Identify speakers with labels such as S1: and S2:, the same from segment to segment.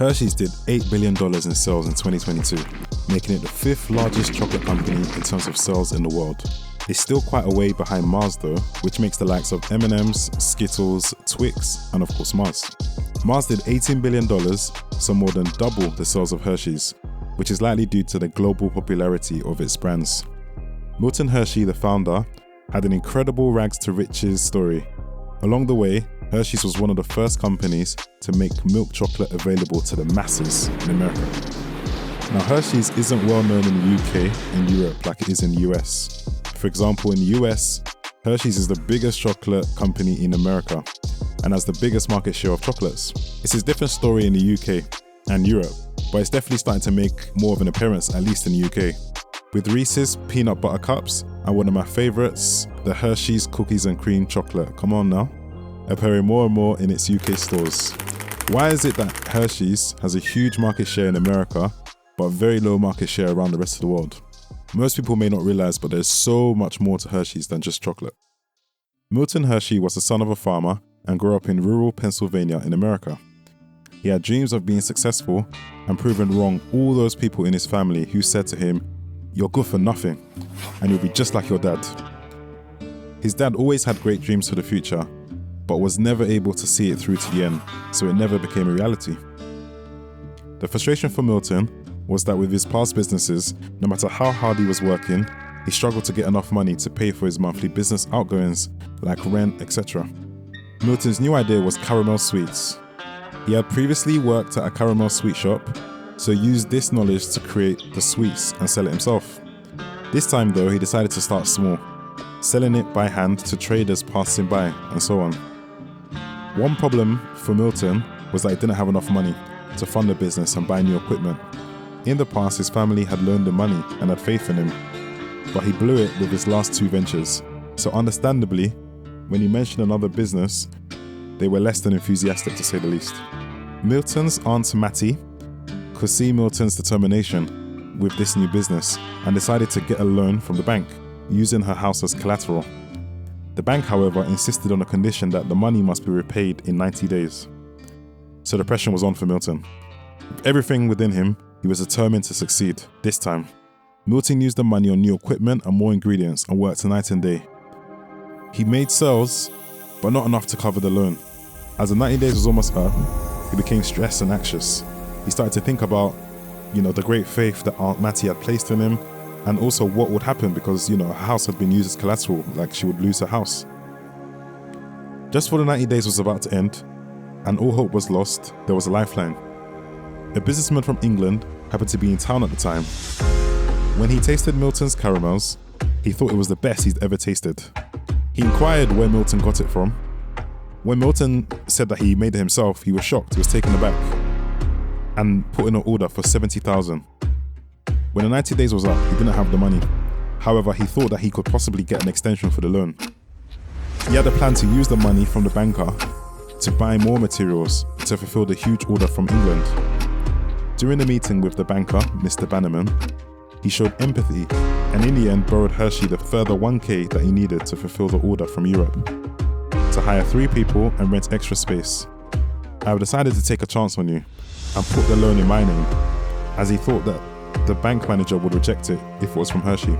S1: Hershey's did $8 billion in sales in 2022, making it the 5th largest chocolate company in terms of sales in the world. It's still quite a way behind Mars though, which makes the likes of M&M's, Skittles, Twix, and of course Mars. Mars did $18 billion, so more than double the sales of Hershey's, which is likely due to the global popularity of its brands. Milton Hershey, the founder, had an incredible rags to riches story. Along the way, Hershey's was one of the first companies to make milk chocolate available to the masses in America. Now, Hershey's isn't well known in the UK and Europe like it is in the US. For example, in the US, Hershey's is the biggest chocolate company in America and has the biggest market share of chocolates. It's a different story in the UK and Europe, but it's definitely starting to make more of an appearance, at least in the UK. With Reeces peanut butter cups and one of my favorites, the Hershey's cookies and cream chocolate. Come on now. Appearing more and more in its UK stores. Why is it that Hershey's has a huge market share in America, but very low market share around the rest of the world? Most people may not realize, but there's so much more to Hershey's than just chocolate. Milton Hershey was the son of a farmer and grew up in rural Pennsylvania in America. He had dreams of being successful and proving wrong all those people in his family who said to him, "You're good for nothing, and you'll be just like your dad." His dad always had great dreams for the future, but was never able to see it through to the end, so it never became a reality. The frustration for Milton was that with his past businesses, no matter how hard he was working, he struggled to get enough money to pay for his monthly business outgoings like rent, etc. Milton's new idea was caramel sweets. He had previously worked at a caramel sweet shop, so used this knowledge to create the sweets and sell it himself. This time though, he decided to start small, selling it by hand to traders passing by and so on. One problem for Milton was that he didn't have enough money to fund the business and buy new equipment. In the past, his family had loaned him money and had faith in him, but he blew it with his last 2 ventures. So understandably, when he mentioned another business, they were less than enthusiastic to say the least. Milton's aunt Mattie could see Milton's determination with this new business and decided to get a loan from the bank, using her house as collateral. The bank, however, insisted on a condition that the money must be repaid in 90 days. So the pressure was on for Milton. With everything within him, he was determined to succeed. This time, Milton used the money on new equipment and more ingredients and worked night and day. He made sales, but not enough to cover the loan. As the 90 days was almost up, he became stressed and anxious. He started to think about, the great faith that Aunt Mattie had placed in him, and also what would happen because, her house had been used as collateral, like she would lose her house. Just before the 90 days was about to end, and all hope was lost, there was a lifeline. A businessman from England happened to be in town at the time. When he tasted Milton's caramels, he thought it was the best he'd ever tasted. He inquired where Milton got it from. When Milton said that he made it himself, he was shocked, he was taken aback, and put in an order for $70,000. When the 90 days was up, he didn't have the money. However, he thought that he could possibly get an extension for the loan. He had a plan to use the money from the banker to buy more materials to fulfill the huge order from England. During the meeting with the banker, Mr. Bannerman, he showed empathy and in the end borrowed Hershey the further $1,000 that he needed to fulfill the order from Europe, to hire 3 people and rent extra space. "I've decided to take a chance on you and put the loan in my name," as he thought that the bank manager would reject it if it was from Hershey.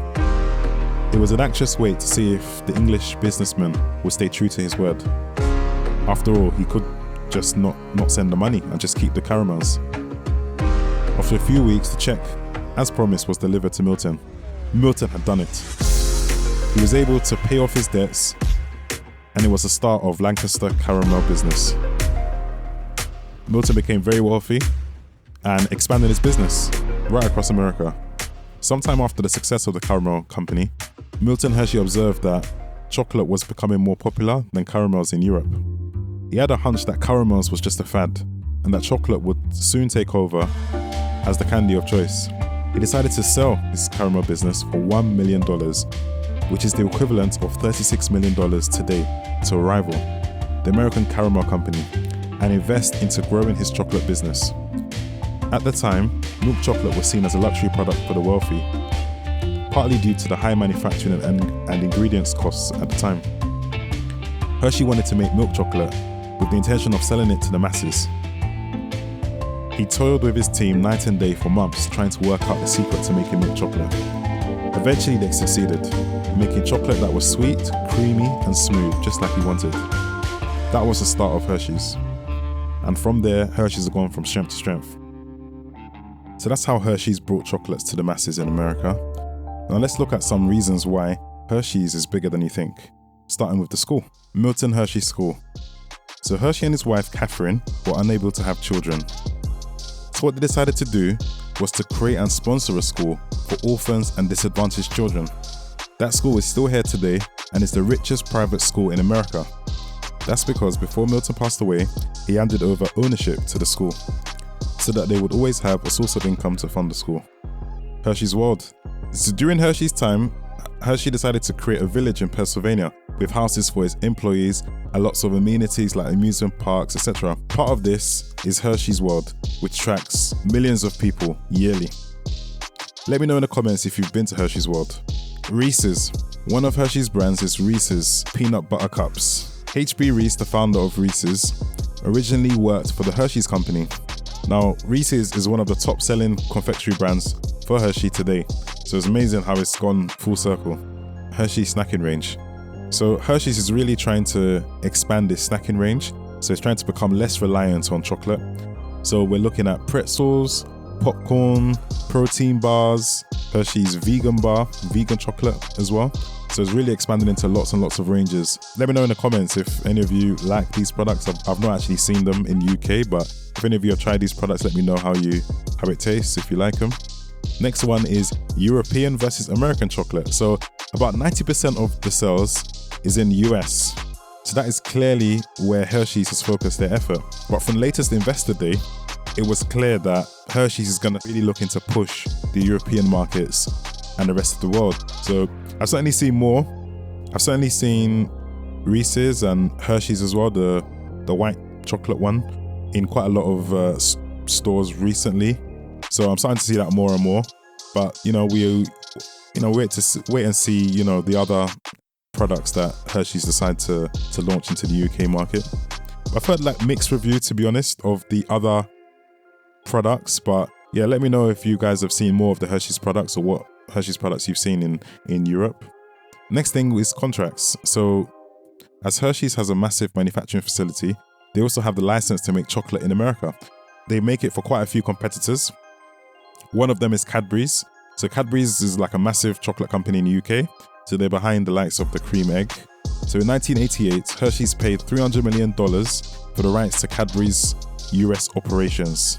S1: It was an anxious wait to see if the English businessman would stay true to his word. After all, he could just not send the money and just keep the caramels. After a few weeks, the check, as promised, was delivered to Milton. Milton had done it. He was able to pay off his debts, and it was the start of Lancaster caramel business. Milton became very wealthy and expanded his business right across America. Sometime after the success of the caramel company, Milton Hershey observed that chocolate was becoming more popular than caramels in Europe. He had a hunch that caramels was just a fad, and that chocolate would soon take over as the candy of choice. He decided to sell his caramel business for $1 million, which is the equivalent of $36 million today, to a rival, the American Caramel Company, and invest into growing his chocolate business. At the time, milk chocolate was seen as a luxury product for the wealthy, partly due to the high manufacturing and ingredients costs at the time. Hershey wanted to make milk chocolate with the intention of selling it to the masses. He toiled with his team night and day for months trying to work out the secret to making milk chocolate. Eventually they succeeded, making chocolate that was sweet, creamy and smooth, just like he wanted. That was the start of Hershey's. And from there, Hershey's have gone from strength to strength. So that's how Hershey's brought chocolates to the masses in America. Now let's look at some reasons why Hershey's is bigger than you think, starting with the school, Milton Hershey School. So Hershey and his wife Catherine were unable to have children. So what they decided to do was to create and sponsor a school for orphans and disadvantaged children. That school is still here today and is the richest private school in America. That's because before Milton passed away, he handed over ownership to the school so that they would always have a source of income to fund the school. Hershey's World. So during Hershey's time, Hershey decided to create a village in Pennsylvania with houses for his employees and lots of amenities like amusement parks, etc. Part of this is Hershey's World, which attracts millions of people yearly. Let me know in the comments if you've been to Hershey's World. Reeces. One of Hershey's brands is Reeces Peanut Butter Cups. H.B. Reese, the founder of Reeces, originally worked for the Hershey's Company. Now, Reeces is one of the top selling confectionery brands for Hershey today. So it's amazing how it's gone full circle. Hershey's snacking range. So Hershey's is really trying to expand this snacking range. So it's trying to become less reliant on chocolate. So we're looking at pretzels, popcorn, protein bars, Hershey's vegan bar, vegan chocolate as well. So it's really expanded into lots and lots of ranges. Let me know in the comments if any of you like these products. I've not actually seen them in the UK, but if any of you have tried these products, let me know how it tastes, if you like them. Next one is European versus American chocolate. So about 90% of the sales is in the US. So that is clearly where Hershey's has focused their effort. But from the latest Investor Day, it was clear that Hershey's is going to really looking to push the European markets and the rest of the world. So I've certainly seen more. I've certainly seen Reese's and Hershey's as well, the white chocolate one, in quite a lot of stores recently. So I'm starting to see that more and more. But wait and see the other products that Hershey's decide to launch into the UK market. I've heard like mixed review, to be honest, of the other products. But yeah, let me know if you guys have seen more of the Hershey's products or what Hershey's products you've seen in Europe. Next thing is contracts. So as Hershey's has a massive manufacturing facility, they also have the license to make chocolate in America. They make it for quite a few competitors. One of them is Cadbury's. So Cadbury's is like a massive chocolate company in the UK. So they're behind the likes of the cream egg. So in 1988, Hershey's paid $300 million for the rights to Cadbury's US operations.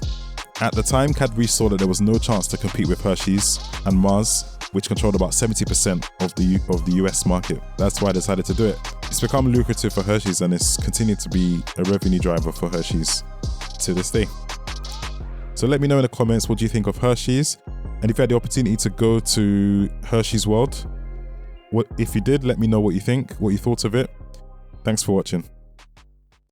S1: At the time, Cadbury saw that there was no chance to compete with Hershey's and Mars, which controlled about 70% of the US market. That's why I decided to do it. It's become lucrative for Hershey's and it's continued to be a revenue driver for Hershey's to this day. So let me know in the comments, what do you think of Hershey's? And if you had the opportunity to go to Hershey's World, if you did, let me know what you think, what you thought of it. Thanks for watching.